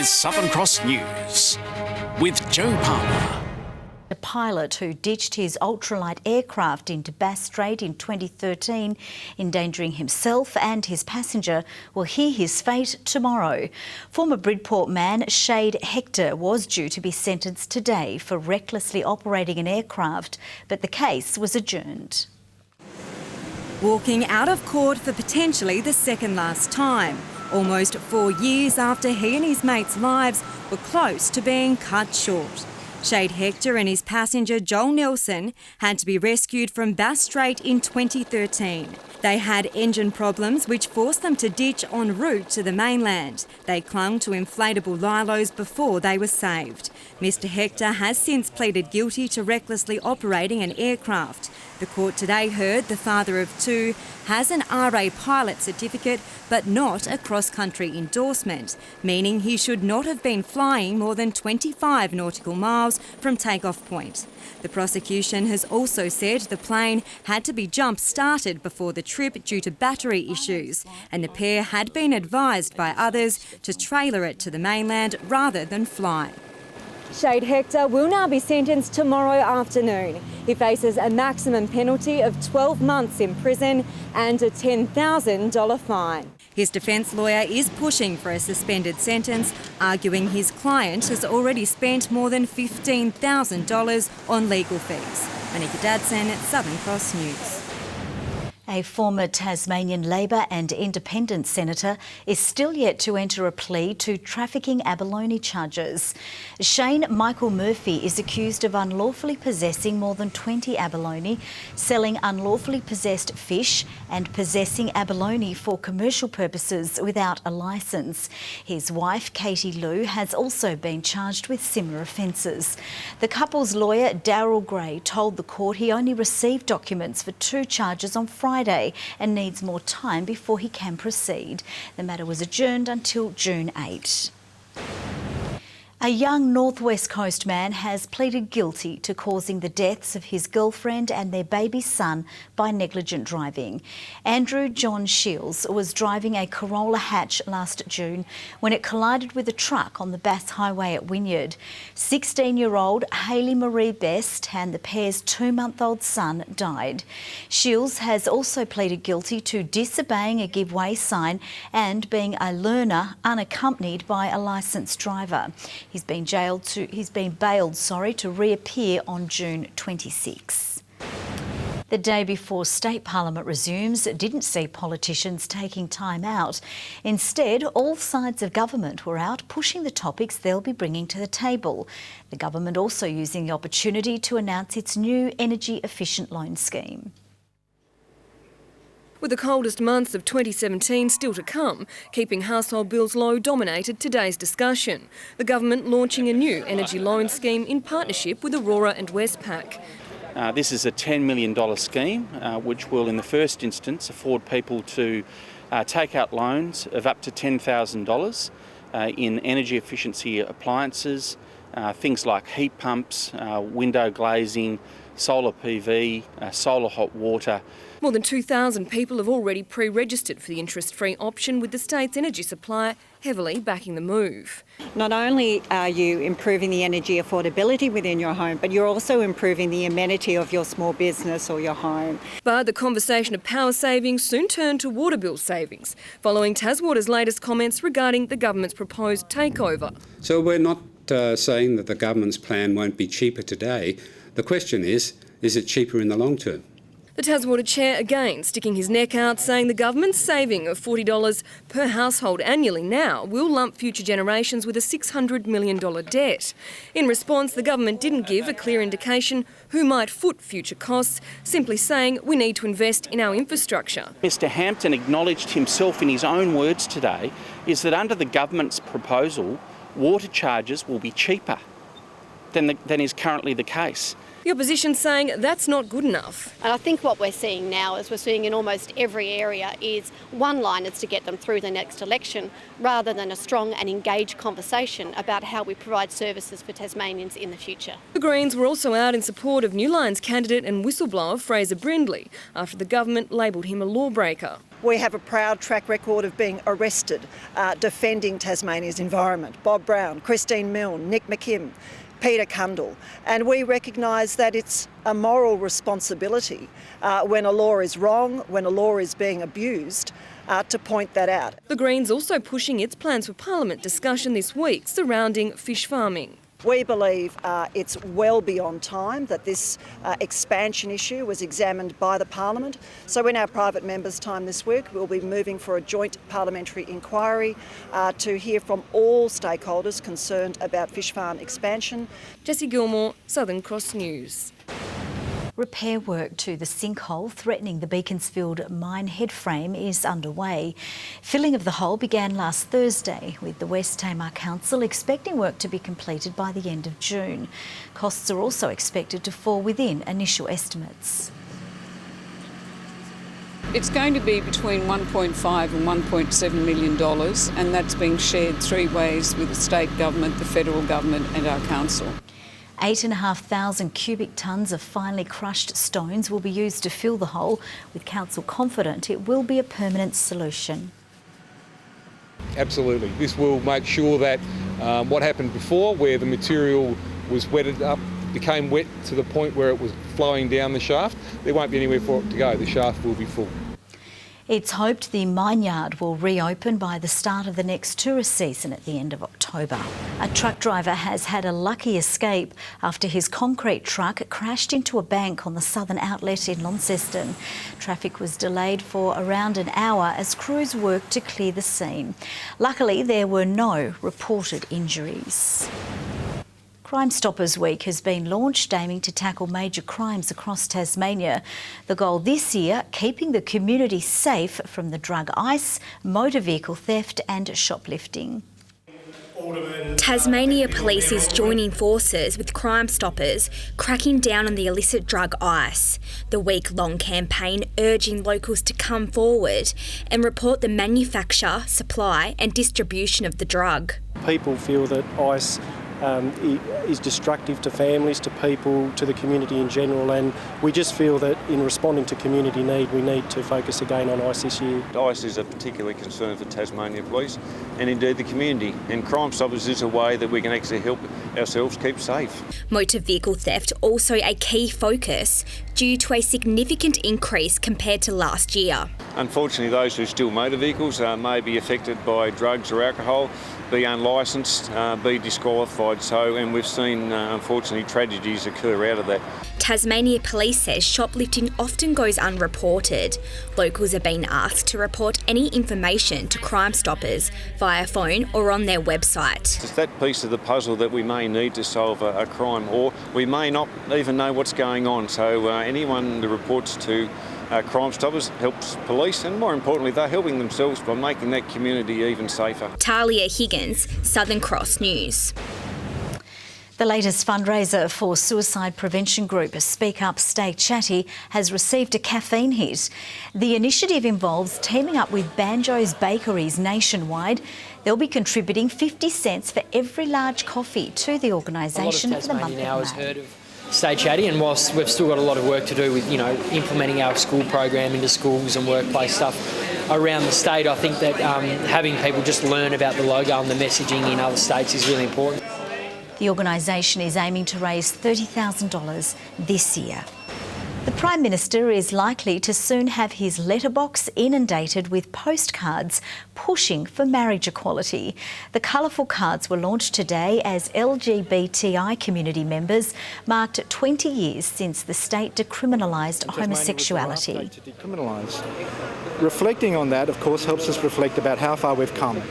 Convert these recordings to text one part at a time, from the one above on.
is Southern Cross News with Joe Palmer. A pilot who ditched his ultralight aircraft into Bass Strait in 2013, endangering himself and his passenger, will hear his fate tomorrow. Former Bridport man Shade Hector was due to be sentenced today for recklessly operating an aircraft, but the case was adjourned. Walking out of court for potentially the second last time, almost 4 years after he and his mate's lives were close to being cut short. Shade Hector and his passenger Joel Nelson had to be rescued from Bass Strait in 2013. They had engine problems which forced them to ditch en route to the mainland. They clung to inflatable lilos before they were saved. Mr Hector has since pleaded guilty to recklessly operating an aircraft. The court today heard the father of two has an RA pilot certificate but not a cross-country endorsement, meaning he should not have been flying more than 25 nautical miles from takeoff point. The prosecution has also said the plane had to be jump-started before the trip due to battery issues, and the pair had been advised by others to trailer it to the mainland rather than fly. Shade Hector will now be sentenced tomorrow afternoon. He faces a maximum penalty of 12 months in prison and a $10,000 fine. His defence lawyer is pushing for a suspended sentence, arguing his client has already spent more than $15,000 on legal fees. Monica Dadson, Southern Cross News. A former Tasmanian Labor and Independent senator is still yet to enter a plea to trafficking abalone charges. Shane Michael Murphy is accused of unlawfully possessing more than 20 abalone, selling unlawfully possessed fish and possessing abalone for commercial purposes without a licence. His wife, Katie Lou, has also been charged with similar offences. The couple's lawyer, Daryl Gray, told the court he only received documents for 2 charges on Friday and needs more time before he can proceed. The matter was adjourned until June 8. A young North West Coast man has pleaded guilty to causing the deaths of his girlfriend and their baby son by negligent driving. Andrew John Shields was driving a Corolla hatch last June when it collided with a truck on the Bass Highway at Wynyard. 16-year-old Hayley Marie Best and the pair's 2-month-old son died. Shields has also pleaded guilty to disobeying a give way sign and being a learner unaccompanied by a licensed driver. He's been bailed to reappear on June 26. The day before State Parliament resumes didn't see politicians taking time out. Instead, all sides of government were out pushing the topics they'll be bringing to the table. The government also using the opportunity to announce its new energy efficient loan scheme. With the coldest months of 2017 still to come, keeping household bills low dominated today's discussion. The government launching a new energy loan scheme in partnership with Aurora and Westpac. This is a $10 million scheme which will in the first instance afford people to take out loans of up to $10,000 in energy efficiency appliances, things like heat pumps, window glazing, solar PV, solar hot water. More than 2,000 people have already pre-registered for the interest-free option, with the state's energy supplier heavily backing the move. Not only are you improving the energy affordability within your home, but you're also improving the amenity of your small business or your home. But the conversation of power savings soon turned to water bill savings, following Taswater's latest comments regarding the government's proposed takeover. So we're not saying that the government's plan won't be cheaper today. The question is it cheaper in the long term? The Taswater chair again sticking his neck out, saying the government's saving of $40 per household annually now will lump future generations with a $600 million debt. In response, the government didn't give a clear indication who might foot future costs, simply saying we need to invest in our infrastructure. Mr Hampton acknowledged himself in his own words today is that under the government's proposal, water charges will be cheaper than is currently the case. The opposition saying that's not good enough. And I think what we're seeing now, as we're seeing in almost every area, is one-liners to get them through the next election, rather than a strong and engaged conversation about how we provide services for Tasmanians in the future. The Greens were also out in support of New Line's candidate and whistleblower Fraser Brindley after the government labelled him a lawbreaker. We have a proud track record of being arrested, defending Tasmania's environment. Bob Brown, Christine Milne, Nick McKim, Peter Cundall. And we recognise that it's a moral responsibility when a law is wrong, when a law is being abused, to point that out. The Greens also pushing its plans for Parliament discussion this week surrounding fish farming. We believe it's well beyond time that this expansion issue was examined by the Parliament. So in our private members' time this week, we'll be moving for a joint parliamentary inquiry to hear from all stakeholders concerned about fish farm expansion. Jessie Gilmore, Southern Cross News. Repair work to the sinkhole threatening the Beaconsfield mine head frame is underway. Filling of the hole began last Thursday, with the West Tamar Council expecting work to be completed by the end of June. Costs are also expected to fall within initial estimates. It's going to be between $1.5 and $1.7 million, and that's being shared three ways with the state government, the federal government and our council. 8,500 cubic tonnes of finely crushed stones will be used to fill the hole, with council confident it will be a permanent solution. Absolutely. This will make sure that what happened before, where the material was wetted up, became wet to the point where it was flowing down the shaft, there won't be anywhere for it to go. The shaft will be full. It's hoped the mine yard will reopen by the start of the next tourist season at the end of October. A truck driver has had a lucky escape after his concrete truck crashed into a bank on the southern outlet in Launceston. Traffic was delayed for around an hour as crews worked to clear the scene. Luckily, there were no reported injuries. Crime Stoppers Week has been launched, aiming to tackle major crimes across Tasmania. The goal this year, keeping the community safe from the drug ice, motor vehicle theft and shoplifting. Tasmania Police is joining forces with Crime Stoppers, cracking down on the illicit drug ice. The week-long campaign urging locals to come forward and report the manufacture, supply and distribution of the drug. People feel that ice is destructive to families, to people, to the community in general, and we just feel that in responding to community need, we need to focus again on ice this year. Ice is a particular concern for Tasmania Police and indeed the community, and Crime Stoppers is a way that we can actually help ourselves keep safe. Motor vehicle theft also a key focus due to a significant increase compared to last year. Unfortunately, those who steal motor vehicles may be affected by drugs or alcohol, be unlicensed, be disqualified. And we've seen, unfortunately, tragedies occur out of that. Tasmania Police says shoplifting often goes unreported. Locals are being asked to report any information to Crime Stoppers via phone or on their website. It's that piece of the puzzle that we may need to solve a crime, or we may not even know what's going on. So anyone that reports to Crime Stoppers helps police, and more importantly, they're helping themselves by making that community even safer. Talia Higgins, Southern Cross News. The latest fundraiser for suicide prevention group Speak Up, Stay Chatty has received a caffeine hit. The initiative involves teaming up with Banjo's bakeries nationwide. They'll be contributing 50 cents for every large coffee to the organisation for the month of May. A lot of Tasmania now has heard of Stay Chatty, and whilst we've still got a lot of work to do with, implementing our school program into schools and workplace stuff around the state, I think that having people just learn about the logo and the messaging in other states is really important. The organisation is aiming to raise $30,000 this year. The Prime Minister is likely to soon have his letterbox inundated with postcards pushing for marriage equality. The colourful cards were launched today as LGBTI community members marked 20 years since the state decriminalised homosexuality. Reflecting on that, of course, helps us reflect about how far we've come.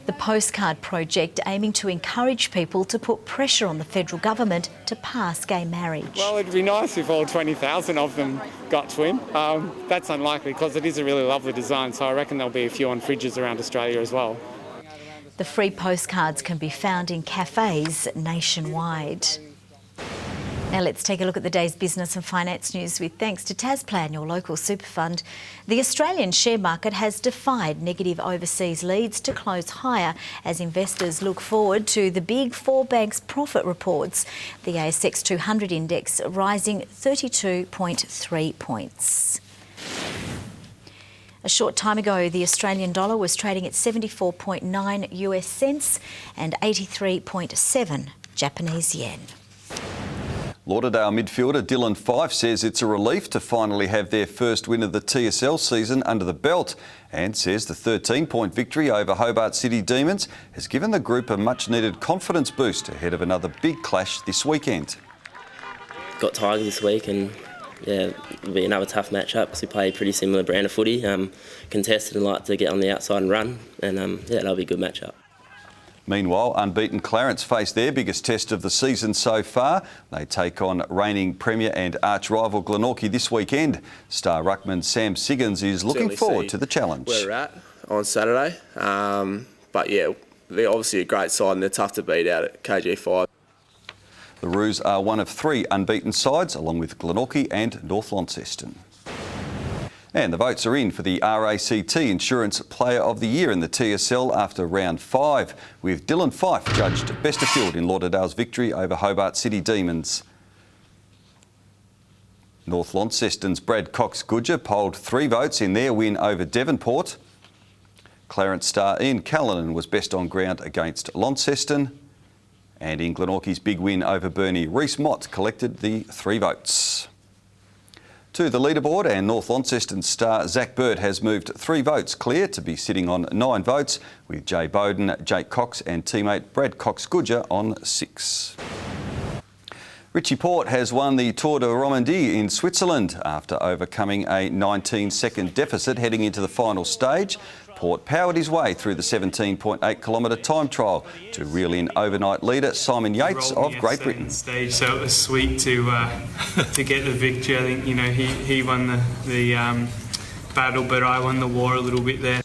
The postcard project aiming to encourage people to put pressure on the federal government to pass gay marriage. Well, it'd be nice if all 20,000 of them got to him. That's unlikely because it is a really lovely design, so I reckon there'll be a few on fridges around Australia as well. The free postcards can be found in cafes nationwide. Now let's take a look at the day's business and finance news with thanks to Tasplan, your local super fund. The Australian share market has defied negative overseas leads to close higher as investors look forward to the big four banks' profit reports. The ASX 200 index rising 32.3 points. A short time ago, the Australian dollar was trading at 74.9 US cents and 83.7 Japanese yen. Lauderdale midfielder Dylan Fife says it's a relief to finally have their first win of the TSL season under the belt, and says the 13-point victory over Hobart City Demons has given the group a much-needed confidence boost ahead of another big clash this weekend. Got Tigers this week, and yeah, it'll be another tough match-up because we play a pretty similar brand of footy, contested and like to get on the outside and run, and yeah, that'll be a good match-up. Meanwhile, unbeaten Clarence face their biggest test of the season so far. They take on reigning Premier and arch-rival Glenorchy this weekend. Star ruckman Sam Siggins is looking forward to the challenge. Where we're at on Saturday. But yeah, they're obviously a great side and they're tough to beat out at KG5. The Roos are one of 3 unbeaten sides, along with Glenorchy and North Launceston. And the votes are in for the RACT Insurance Player of the Year in the TSL after round 5, with Dylan Fife judged best of field in Lauderdale's victory over Hobart City Demons. North Launceston's Brad Cox-Goodger polled 3 votes in their win over Devonport. Clarence star Ian Callanan was best on ground against Launceston. And in Glenorchy's big win over Burnie, Reece Mott collected the 3 votes. To the leaderboard, and North Launceston star Zach Bird has moved 3 votes clear to be sitting on 9 votes, with Jay Bowden, Jake Cox and teammate Brad Cox-Goodger on 6. Richie Port has won the Tour de Romandie in Switzerland after overcoming a 19-second deficit heading into the final stage. Port powered his way through the 17.8-kilometre time trial to reel in overnight leader Simon Yates of Great Britain. Stage, so it was sweet to get the victory. I think he won the battle, but I won the war a little bit there.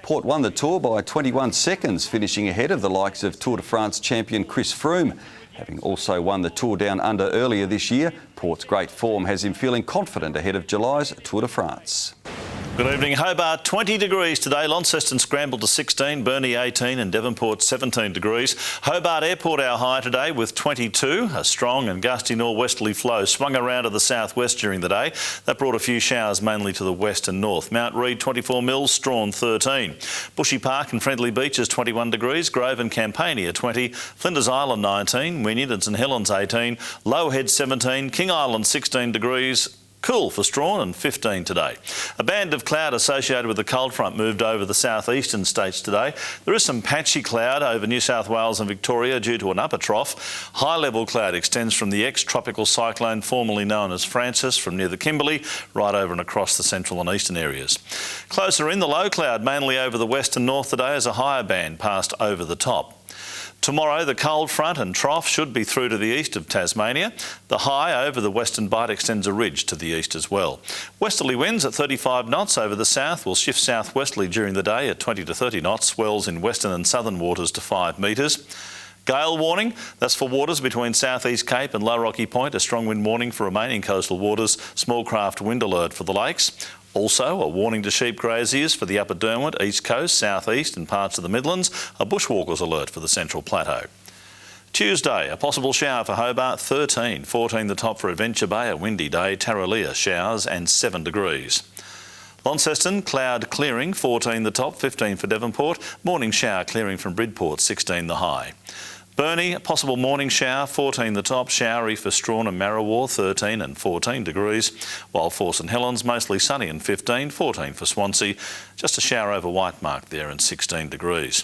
Port won the Tour by 21 seconds, finishing ahead of the likes of Tour de France champion Chris Froome. Having also won the Tour Down Under earlier this year, Port's great form has him feeling confident ahead of July's Tour de France. Good evening. Hobart 20 degrees today. Launceston scrambled to 16, Burnie 18 and Devonport 17 degrees. Hobart Airport our high today with 22. A strong and gusty northwesterly flow swung around to the southwest during the day. That brought a few showers mainly to the west and north. Mount Reid 24 mils, Strawn 13. Bushy Park and Friendly Beaches 21 degrees. Grove and Campania 20. Flinders Island 19. Wynyard and St Helens 18. Lowhead 17. King Island 16 degrees. Cool for Strawn and 15 today. A band of cloud associated with the cold front moved over the southeastern states today. There is some patchy cloud over New South Wales and Victoria due to an upper trough. High-level cloud extends from the ex-tropical cyclone formerly known as Francis from near the Kimberley right over and across the central and eastern areas. Closer in, the low cloud mainly over the west and north today as a higher band passed over the top. Tomorrow, the cold front and trough should be through to the east of Tasmania. The high over the western bight extends a ridge to the east as well. Westerly winds at 35 knots over the south will shift southwesterly during the day at 20 to 30 knots, swells in western and southern waters to 5 metres. Gale warning, that's for waters between South East Cape and Low Rocky Point. A strong wind warning for remaining coastal waters. Small craft wind alert for the lakes. Also, a warning to sheep graziers for the Upper Derwent, East Coast, South East and parts of the Midlands. A bushwalkers alert for the Central Plateau. Tuesday, a possible shower for Hobart, 13. 14 the top for Adventure Bay, a windy day. Tarraleah, showers and 7 degrees. Launceston, cloud clearing, 14 the top, 15 for Devonport. Morning shower clearing from Bridport, 16 the high. Burnie, a possible morning shower, 14 the top, showery for Strawn and Marrawar, 13 and 14 degrees, while for St Helens mostly sunny and 15, 14 for Swansea, just a shower over Whitemark there and 16 degrees.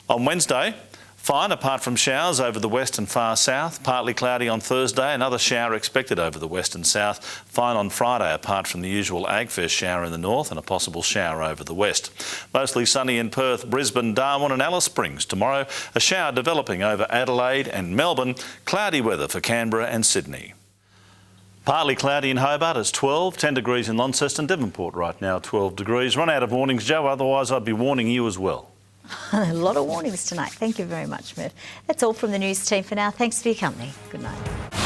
On Wednesday, fine apart from showers over the west and far south, partly cloudy on Thursday, another shower expected over the west and south, fine on Friday apart from the usual Agfest shower in the north and a possible shower over the west. Mostly sunny in Perth, Brisbane, Darwin and Alice Springs. Tomorrow, a shower developing over Adelaide and Melbourne, cloudy weather for Canberra and Sydney. Partly cloudy in Hobart, it's 12, 10 degrees in Launceston, Devonport right now 12 degrees. Run out of warnings, Joe, otherwise I'd be warning you as well. A lot of warnings tonight. Thank you very much, Murph. That's all from the news team for now. Thanks for your company. Good night.